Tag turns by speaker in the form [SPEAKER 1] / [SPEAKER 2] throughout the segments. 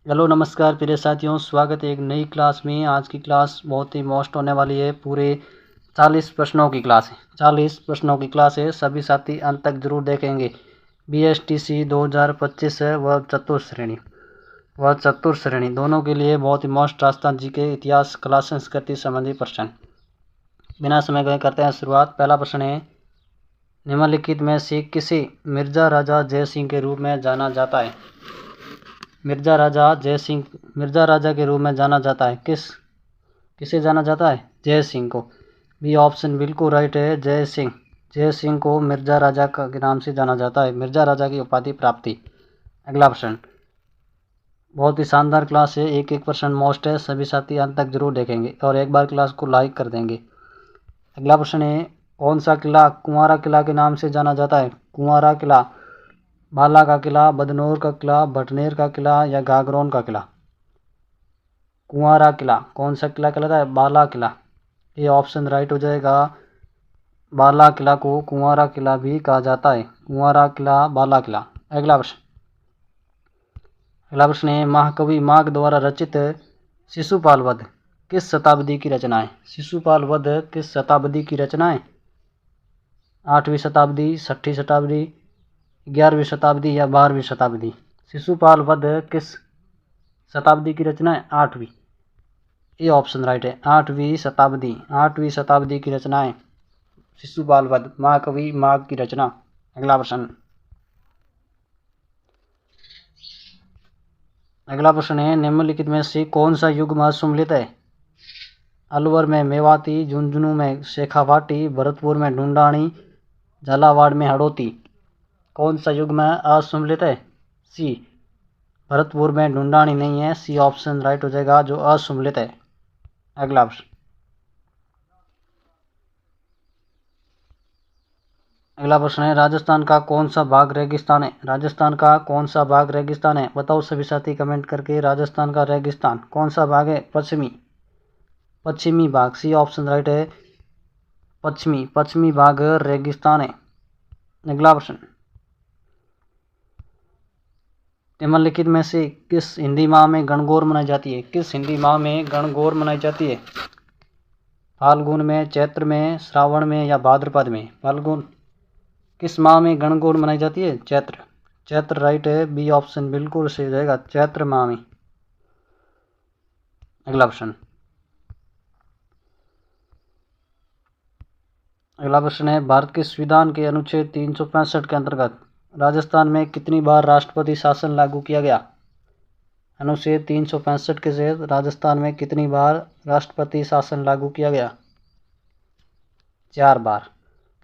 [SPEAKER 1] Hello नमस्कार प्रिय साथियों, स्वागत है एक नई क्लास में। आज की क्लास बहुत ही मोस्ट होने वाली है। पूरे 40 प्रश्नों की क्लास है। 40 प्रश्नों की क्लास है। सभी साथी अंत तक जरूर देखेंगे। BSTC 2025 है वह चतुर श्रेणी दोनों के लिए बहुत ही मोस्ट राजस्थान जी के इतिहास, कला, संस्कृति संबंधी प्रश्न। बिना समय गए करते हैं शुरुआत। पहला प्रश्न है, निम्नलिखित में से किसे मिर्जा राजा जय सिंह के रूप में जाना जाता है? मिर्जा राजा के रूप में जाना जाता है। किसे जाना जाता है? जय सिंह को। बी ऑप्शन बिल्कुल राइट है। जय सिंह को मिर्जा राजा के नाम से जाना जाता है। मिर्जा राजा की उपाधि प्राप्ति। अगला प्रश्न, बहुत ही शानदार क्लास है। एक प्रश्न मोस्ट है। सभी साथी अंत तक जरूर देखेंगे और एक बार क्लास को लाइक कर देंगे। अगला प्रश्न है, कौन सा किला कुंवारा किला के नाम से जाना जाता है? कुंवारा किला, बाला का किला, बदनौर का किला, भटनेर का किला या गागरोन का किला? कुंवारा किला। कौन सा किला कहलाता है? बाला किला। ये ऑप्शन राइट हो जाएगा। बाला किला को कुंवारा किला भी कहा जाता है। कुंवारा किला, बाला किला। अगला प्रश्न है, महाकवि माघ द्वारा रचित शिशुपाल वध किस शताब्दी की रचना है? शिशुपाल वध किस शताब्दी की रचना है? 8वीं शताब्दी, 6ठी शताब्दी, 11वीं शताब्दी या 12वीं शताब्दी? शिशुपाल वध किस शताब्दी की रचना है? 8वीं। ये ऑप्शन राइट है। 8वीं शताब्दी की रचना है शिशुपाल वध, महाकवि माघ की रचना। अगला प्रश्न है, निम्नलिखित में से कौन सा युग सम्मिलित है? अलवर में मेवाती, झुंझुनू में शेखावाटी, भरतपुर में ढूंढानी, झालावाड़ में हड़ौती। कौन सा युग में असम्मिलित है? सी, भरतपुर में ढूंढानी नहीं है। सी ऑप्शन राइट हो जाएगा, जो असम्मिलित है। अगला प्रश्न है, राजस्थान का कौन सा भाग रेगिस्तान है? राजस्थान का कौन सा भाग रेगिस्तान है? बताओ सभी साथी कमेंट करके। राजस्थान का रेगिस्तान कौन सा भाग है? पश्चिमी भाग। सी ऑप्शन राइट है। पश्चिमी भाग रेगिस्तान है। अगला प्रश्न, निम्नलिखित में से किस हिंदी माह में गणगौर मनाई जाती है? किस हिंदी माह में गणगौर मनाई जाती है? फाल्गुन में, चैत्र में, श्रावण में या भाद्रपद में? फाल्गुन। किस माह में गणगौर मनाई जाती है? चैत्र राइट है। बी ऑप्शन बिल्कुल सही रहेगा, चैत्र माह में। अगला प्रश्न है, भारत के संविधान के अनुच्छेद 365 के अंतर्गत राजस्थान में कितनी बार राष्ट्रपति शासन लागू किया गया? अनुच्छेद 365 के तहत राजस्थान में कितनी बार राष्ट्रपति शासन लागू किया गया? 4 बार।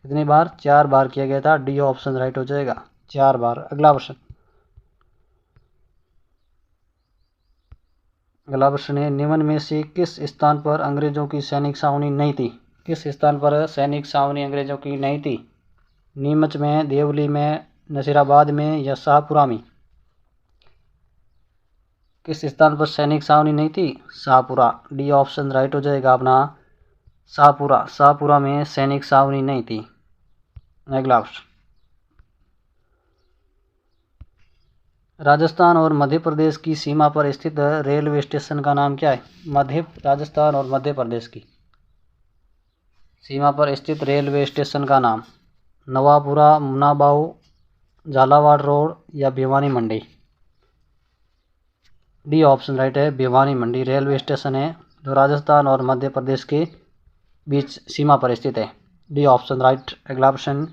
[SPEAKER 1] कितनी बार? 4 बार किया गया था। डी ऑप्शन राइट हो जाएगा, 4 बार। अगला प्रश्न है, निम्न में से किस स्थान पर अंग्रेजों की सैनिक छावनी नहीं थी? किस स्थान पर सैनिक छावनी अंग्रेजों की नहीं थी? नीमच में, देवली में, नसीराबाद में या शाहपुरा में? किस स्थान पर सैनिक छावनी नहीं थी? शाहपुरा। डी ऑप्शन राइट हो जाएगा अपना, शाहपुरा में सैनिक छावनी नहीं थी। अगला प्रश्न, राजस्थान और मध्य प्रदेश की सीमा पर स्थित रेलवे स्टेशन का नाम क्या है? राजस्थान और मध्य प्रदेश की सीमा पर स्थित रेलवे स्टेशन का नाम नवापुरा, मुनाबाव, झालावाड़ रोड या भिवानी मंडी? डी ऑप्शन राइट है। भिवानी मंडी रेलवे स्टेशन है जो राजस्थान और मध्य प्रदेश के बीच सीमा पर स्थित है। D option right. अगला प्रश्न,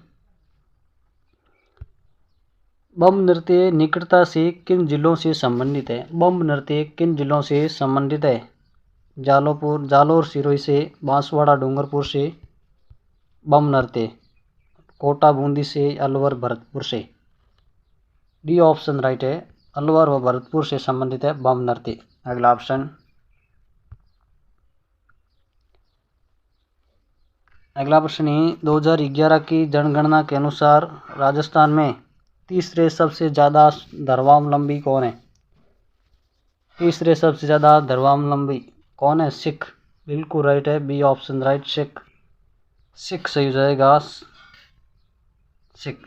[SPEAKER 1] बम नृत्य निकटता से किन जिलों से संबंधित है? बम नृत्य किन जिलों से संबंधित है? जालोर सिरोही से, बांसवाड़ा डूंगरपुर से। बम नृत्य कोटा बूंदी से, अलवर भरतपुर से? डी ऑप्शन राइट है। अलवर व भरतपुर से संबंधित है बम नृत्य। अगला ऑप्शन, अगला प्रश्न है, 2011 की जनगणना के अनुसार राजस्थान में तीसरे सबसे ज़्यादा धर्मावलंबी कौन है? तीसरे सबसे ज़्यादा धर्मावलंबी कौन है? सिख। बिल्कुल राइट है। बी ऑप्शन राइट, सिख सही हो जाएगा, सिख।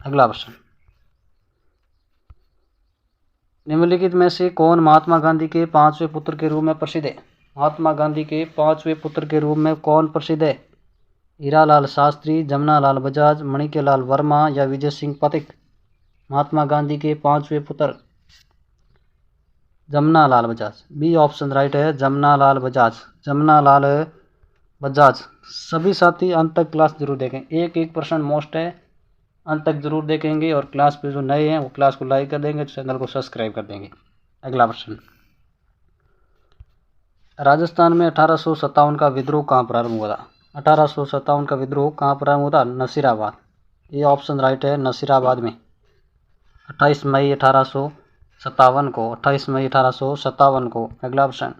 [SPEAKER 1] अगला प्रश्न, निम्नलिखित में से कौन महात्मा गांधी के पांचवें पुत्र के रूप में प्रसिद्ध है? महात्मा गांधी के पांचवें पुत्र के रूप में कौन प्रसिद्ध है? हीरालाल शास्त्री, जमनालाल बजाज, मणिकेलाल वर्मा या विजय सिंह पथिक? महात्मा गांधी के पांचवें पुत्र Jamnalal Bajaj. B option right है, जमनालाल बजाज। जमनालाल बजाज। सभी साथी अंत तक क्लास जरूर देखें, एक एक प्रश्न मोस्ट है, अंत तक जरूर देखेंगे। और क्लास पे जो नए हैं वो क्लास को लाइक कर देंगे, चैनल को सब्सक्राइब कर देंगे। अगला प्रश्न, राजस्थान में 1857 का विद्रोह कहाँ प्रारंभ हुआ था? 1857 का विद्रोह कहाँ प्रारंभ हुआ था? नसीराबाद। ये ऑप्शन राइट है, नसीराबाद में। 28 मई 1857 को, 28 मई 1857 को। अगला प्रश्न,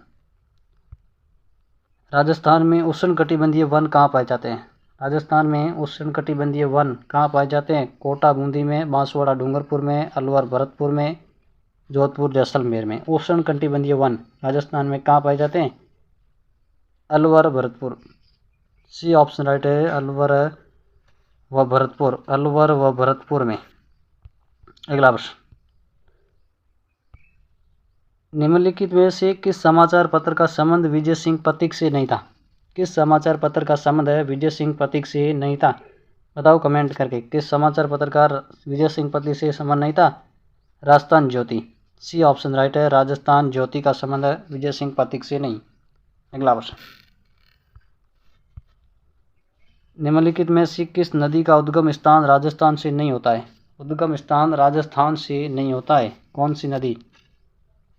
[SPEAKER 1] राजस्थान में उष्णकटिबंधीय वन कहाँ पाए जाते हैं? राजस्थान में उष्णकटिबंधीय वन कहाँ पाए जाते हैं? कोटा बूंदी में, बांसवाड़ा डूंगरपुर में, अलवर भरतपुर में, जोधपुर जैसलमेर में। उष्णकटिबंधीय वन राजस्थान में कहाँ पाए जाते हैं? Alwar Bharatpur. C option right है, अलवर व भरतपुर। अलवर व भरतपुर में। अगला प्रश्न, निम्नलिखित में से किस समाचार पत्र का संबंध विजय सिंह पथिक से नहीं था? किस समाचार पत्र का संबंध है विजय सिंह पथिक से नहीं था? बताओ कमेंट करके, किस समाचार पत्र का विजय सिंह पथिक से संबंध नहीं था? राजस्थान ज्योति। सी ऑप्शन राइट है, राजस्थान ज्योति का संबंध है विजय सिंह पथिक से नहीं। अगला प्रश्न, निम्नलिखित में से किस नदी का उद्गम स्थान राजस्थान से नहीं होता है? उद्गम स्थान राजस्थान से नहीं होता है, कौन सी नदी?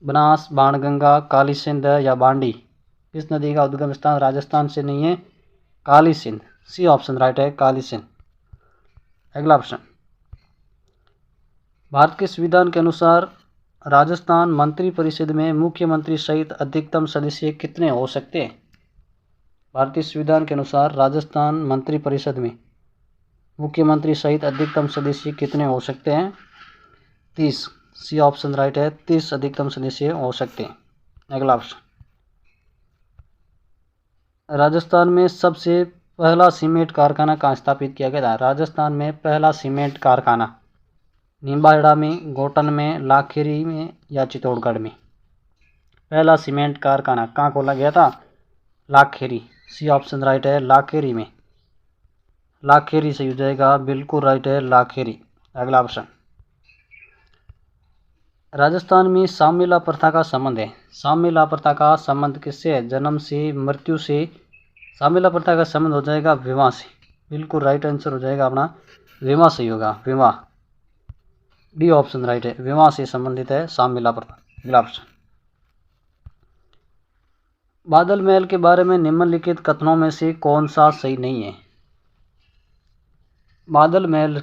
[SPEAKER 1] बनास, बाणगंगा, काली सिंध या बांडी? किस नदी का उद्गम स्थान राजस्थान से नहीं है? काली सिंध। सी ऑप्शन राइट है, काली सिंध। अगला प्रश्न, भारत के संविधान के अनुसार राजस्थान मंत्री परिषद में मुख्यमंत्री सहित अधिकतम सदस्य कितने हो सकते हैं? भारतीय संविधान के अनुसार राजस्थान मंत्री परिषद में मुख्यमंत्री सहित अधिकतम सदस्य कितने हो सकते हैं? 30। सी ऑप्शन राइट है, 30 अधिकतम सदस्य हो सकते हैं। अगला प्रश्न, राजस्थान में सबसे पहला सीमेंट कारखाना कहाँ स्थापित किया गया था? राजस्थान में पहला सीमेंट कारखाना निम्बाहेड़ा में, गोटन में, लाखेरी में या चित्तौड़गढ़ में? पहला सीमेंट कारखाना कहाँ खोला गया था? लाखेरी। सी ऑप्शन राइट है, लाखेरी में। लाखेरी से हो जाएगा, बिल्कुल राइट है, लाखेरी। अगला प्रश्न, राजस्थान में सामवेला प्रथा का संबंध है। सामवेला प्रथा का संबंध किससे है? जन्म से, मृत्यु से। सामवेला प्रथा का संबंध हो जाएगा विवाह से। बिल्कुल राइट आंसर हो जाएगा अपना विवाह से ही होगा, विवाह। डी ऑप्शन राइट है, विवाह से संबंधित है सामवेला प्रथा। अगला प्रश्न, बादल महल के बारे में निम्नलिखित कथनों में से कौन सा सही नहीं है? बादल महल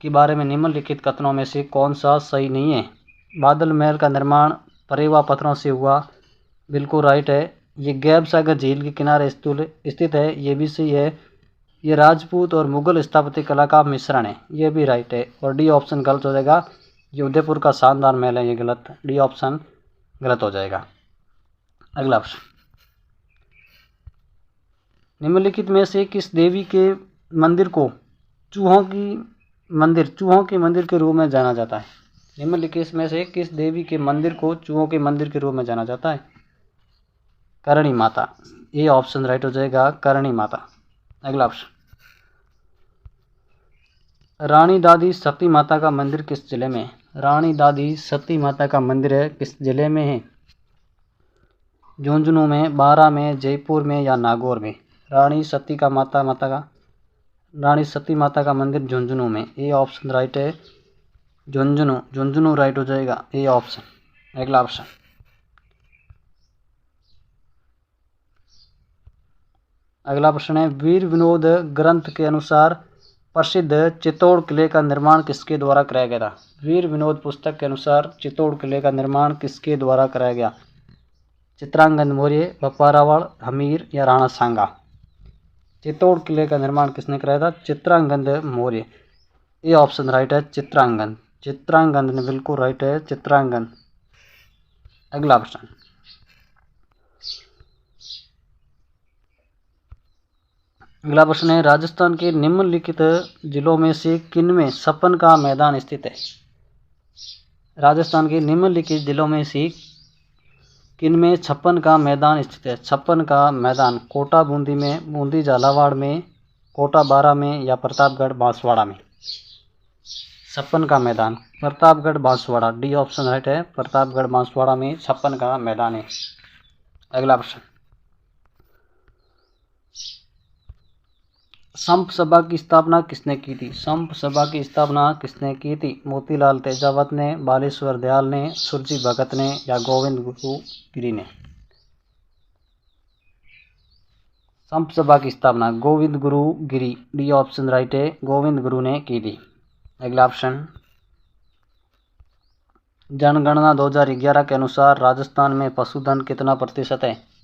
[SPEAKER 1] के बारे में निम्नलिखित कथनों में से कौन सा सही नहीं है? बादल महल का निर्माण परेवा पत्थरों से हुआ। बिल्कुल राइट है। ये गैब सागर झील के किनारे स्थित है, ये भी सही है। ये राजपूत और मुगल स्थापत्य कला का मिश्रण है, ये भी राइट है। और डी ऑप्शन गलत हो जाएगा, ये उदयपुर का शानदार महल है, ये गलत। डी ऑप्शन गलत हो जाएगा। अगला प्रश्न, निम्नलिखित में से किस देवी के मंदिर को चूहों के मंदिर के रूप में जाना जाता है? निम्नलिखित में से किस देवी के मंदिर को चूहों के मंदिर के रूप में जाना जाता है? करणी माता। ये ऑप्शन राइट हो जाएगा, करणी माता। अगला प्रश्न, रानी दादी सती माता का मंदिर किस जिले में है? रानी दादी सती माता का मंदिर है किस जिले में है? झुंझुनू में, बारा में, जयपुर में या नागौर में? रानी सती माता का मंदिर झुंझुनू में। ए ऑप्शन राइट है, झुंझुनू राइट हो जाएगा, ए ऑप्शन। अगला ऑप्शन, अगला प्रश्न है, वीर विनोद ग्रंथ के अनुसार प्रसिद्ध चित्तौड़ किले का निर्माण किसके द्वारा कराया गया था? वीर विनोद पुस्तक के अनुसार चित्तौड़ किले का निर्माण किसके द्वारा कराया गया? चित्रांगद मौर्य, बप्पा रावल, हमीर या राणा सांगा? चित्तौड़ किले का निर्माण किसने कराया था? चित्रांगद मौर्य। ये ऑप्शन राइट है, चित्रांगद ने बिल्कुल राइट है, चित्रांगद। अगला प्रश्न, है, राजस्थान के निम्नलिखित जिलों में से किनमें सपन का मैदान स्थित है? राजस्थान के निम्नलिखित जिलों में से किनमें 56 का मैदान स्थित है? 56 का मैदान कोटा बूंदी में, बूंदी झालावाड़ में, कोटा बारा में या प्रतापगढ़ बांसवाड़ा में? 56 का मैदान Pratapgarh Banswara, D option right है। प्रतापगढ़ बांसवाड़ा में 56 का मैदान है। अगला प्रश्न, संप सभा की स्थापना किसने की थी? संप सभा की स्थापना किसने की थी? मोतीलाल तेजावत ने, बालेश्वर दयाल ने, सुरजी भगत ने या गोविंद गुरु गिरी ने? संप सभा की स्थापना गोविंद गुरु गिरी, डी ऑप्शन राइट है। गोविंद गुरु ने की थी। अगला ऑप्शन, जनगणना 2011 के अनुसार राजस्थान में पशुधन कितना प्रतिशत है?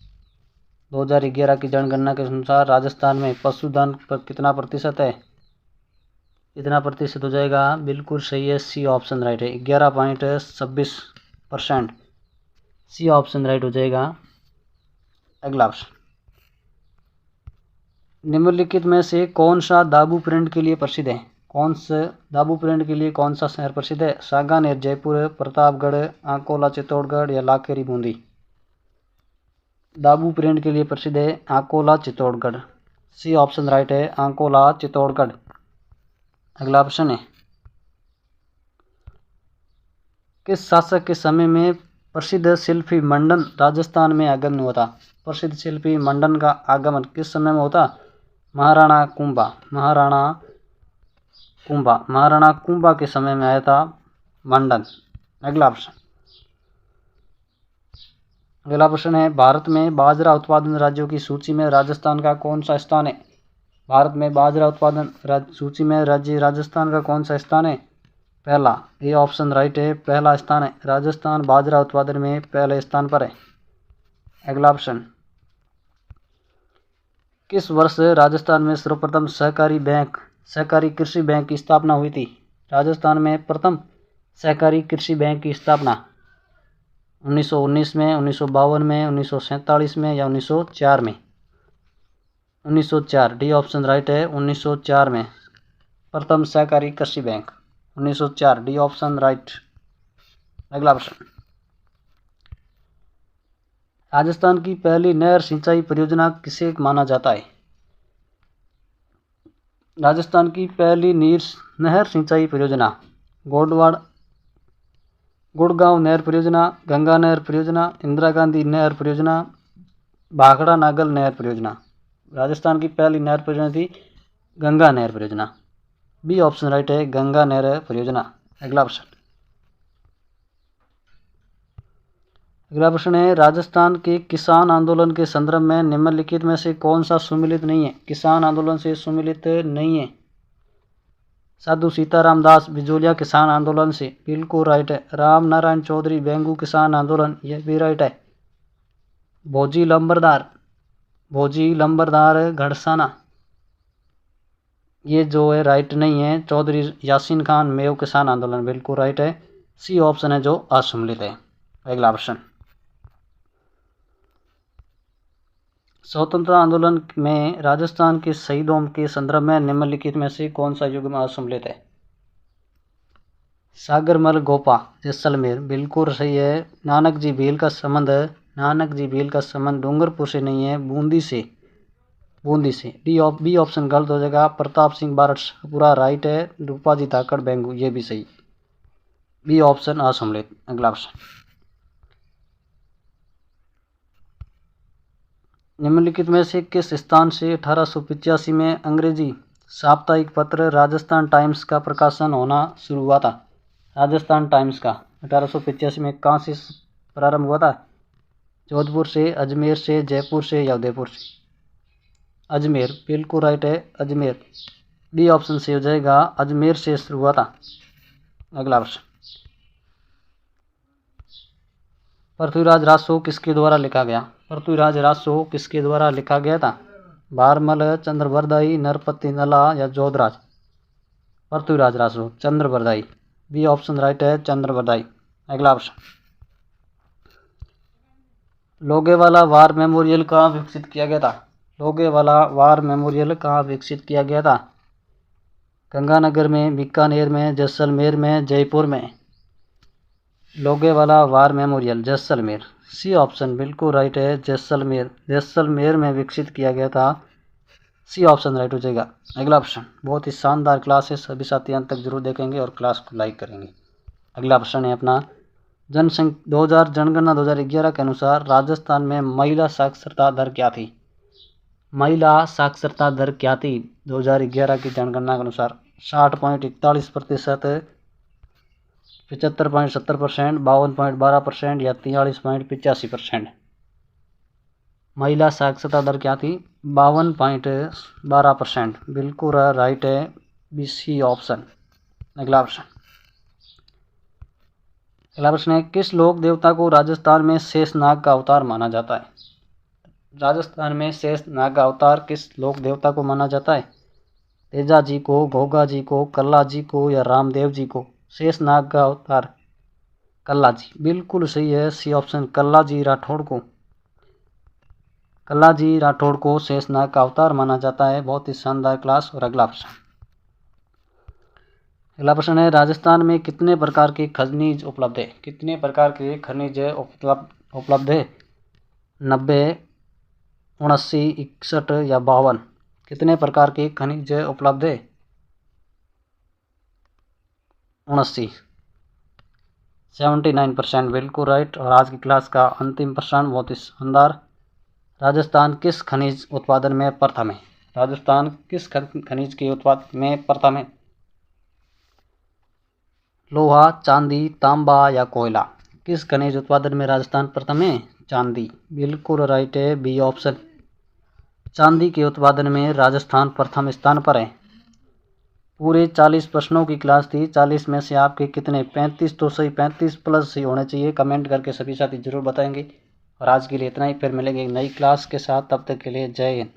[SPEAKER 1] 2011 की जनगणना के अनुसार राजस्थान में पशुधन पर कितना प्रतिशत है? कितना प्रतिशत हो जाएगा? बिल्कुल सही है, सी ऑप्शन राइट है। 11.26%, सी ऑप्शन राइट हो जाएगा। अगला ऑप्शन, निम्नलिखित में से कौन सा दाबू प्रिंट के लिए प्रसिद्ध है? कौन से दाबू प्रिंट के लिए कौन सा शहर प्रसिद्ध है? सांगानेर जयपुर, प्रतापगढ़, आकोला चित्तौड़गढ़ या लाखेरी बूंदी? दाबू प्रिंट के लिए प्रसिद्ध है Akola Chittorgarh, C option right है। आकोला चित्तौड़गढ़। अगला ऑप्शन है, किस शासक के समय में प्रसिद्ध शिल्पी मंडन राजस्थान में आगमन हुआ था? प्रसिद्ध शिल्पी मंडन का आगमन किस समय में होता? महाराणा कुंभा, महाराणा कुंभा के समय में आया था मंडन। अगला प्रश्न है, भारत में बाजरा उत्पादन राज्यों की सूची में राजस्थान का कौन सा स्थान है? भारत में बाजरा उत्पादन सूची में राज्य राजस्थान का कौन सा स्थान है? पहला, ये ऑप्शन राइट है, पहला स्थान है। राजस्थान बाजरा उत्पादन में पहले स्थान पर है। अगला ऑप्शन, किस वर्ष राजस्थान में सर्वप्रथम सहकारी कृषि बैंक की स्थापना हुई थी? राजस्थान में प्रथम सहकारी कृषि बैंक की स्थापना 1919 में, 1952 में, 1947 में या 1904 में? 1904, डी ऑप्शन राइट है। 1904 में प्रथम सहकारी कृषि बैंक, 1904, डी ऑप्शन राइट। अगला प्रश्न, राजस्थान की पहली नहर सिंचाई परियोजना किसे माना जाता है? राजस्थान की पहली नहर सिंचाई परियोजना गुड़गांव नहर परियोजना, गंगा नहर परियोजना, इंदिरा गांधी नहर परियोजना, भाखड़ा नागल नहर परियोजना? राजस्थान की पहली नहर परियोजना थी गंगा नहर परियोजना, बी ऑप्शन राइट है, गंगा नहर परियोजना। अगला प्रश्न है, राजस्थान के किसान आंदोलन के संदर्भ में निम्नलिखित में से कौन सा सुमिलित नहीं है? किसान आंदोलन से सुमिलित नहीं है। साधु सीताराम दास बिजोलिया किसान आंदोलन से, बिल्कुल राइट है। राम नारायण चौधरी बेंगू किसान आंदोलन, यह भी राइट है। भोजी लंबरदार घड़साना, ये जो है राइट नहीं है। चौधरी यासीन खान मेव किसान आंदोलन, बिल्कुल राइट है, सी ऑप्शन है जो असुमिलित है। अगला ऑप्शन, स्वतंत्रता आंदोलन में राजस्थान के शहीदों के संदर्भ में निम्नलिखित में से कौन सा युग में असुमिलित है? सागरमल गोपा जैसलमेर, बिल्कुल सही है। नानक जी भील का संबंध डूंगरपुर से नहीं है, बूंदी से। बी ऑप्शन गलत हो जाएगा। प्रताप सिंह बारठ पूरा राइट है। रूपाजी धाकड़ बेंगू, ये भी सही, बी ऑप्शन असुमिलित। अगला ऑप्शन, निम्नलिखित में से किस स्थान से 1885 में अंग्रेजी साप्ताहिक पत्र राजस्थान टाइम्स का प्रकाशन होना शुरू हुआ था? राजस्थान टाइम्स का 1885 में कहाँ से प्रारंभ हुआ था? जोधपुर से, अजमेर से, जयपुर से या उदयपुर से? अजमेर, बिल्कुल राइट है, अजमेर, बी ऑप्शन से हो जाएगा, अजमेर से शुरू हुआ था। अगला प्रश्न, पृथ्वीराज रासो किसके द्वारा लिखा गया? पृथ्वीराज रासो किसके द्वारा लिखा गया था? भारमल, चंद्रवरदाई, नरपति नला या Jodhraj? Prithviraj Raso, Chandbardai, B option right है, चंद्रवरदाई। अगला प्रश्न, लोगेवाला वार मेमोरियल कहाँ विकसित किया गया था? लोगेवाला वार मेमोरियल कहाँ विकसित किया गया था? गंगानगर में, बीकानेर में, जैसलमेर में, जयपुर में? Longewala war memorial Jaisalmer. C option बिल्कुल राइट है, जैसलमेर। जैसलमेर में विकसित किया गया था। सी ऑप्शन राइट हो जाएगा। अगला प्रश्न, बहुत ही शानदार क्लास है, सभी साथी अंत तक जरूर देखेंगे और क्लास को लाइक करेंगे। अगला प्रश्न है अपना, जनगणना 2011 के अनुसार राजस्थान में महिला साक्षरता दर क्या थी? महिला साक्षरता दर क्या थी 2011 की जनगणना के अनुसार? 60.41%, 75.70%, 52.12% या 43.85%? महिला साक्षरता दर क्या थी? 52.12%। बिल्कुल राइट है, बी सी ऑप्शन। अगला प्रश्न है, किस लोक देवता को राजस्थान में शेषनाग का अवतार माना जाता है? राजस्थान में शेषनाग का अवतार किस लोक देवता को माना जाता है? तेजा जी को, घोगा जी को, कल्ला जी को या रामदेव जी को? शेषनाग का अवतार कल्ला जी। बिल्कुल सही है, सी ऑप्शन, कल्ला जी राठौड़ को। कल्ला जी राठौड़ को शेषनाग का अवतार माना जाता है। बहुत ही शानदार क्लास। और अगला प्रश्न है, राजस्थान में कितने प्रकार के खनिज उपलब्ध है? कितने प्रकार के खनिज उपलब्ध है? 90, 79, 61 या 52? कितने प्रकार के खनिज उपलब्ध है? 79, 79%। बिल्कुल राइट। और आज की क्लास का अंतिम प्रश्न बहुत ही शानदार, राजस्थान किस खनिज उत्पादन में प्रथम है? राजस्थान किस खनिज के उत्पादन में प्रथम है? लोहा, चांदी, तांबा या कोयला? किस खनिज उत्पादन में राजस्थान प्रथम है? चांदी। बिल्कुल राइट है, बी ऑप्शन। चांदी के उत्पादन में राजस्थान प्रथम स्थान पर है। पूरे 40 प्रश्नों की क्लास थी। 40 में से आपके कितने 35 तो सही, 35 प्लस सही होने चाहिए। कमेंट करके सभी साथी जरूर बताएंगे। और आज के लिए इतना ही, फिर मिलेंगे एक नई क्लास के साथ। तब तक के लिए जय हिंद।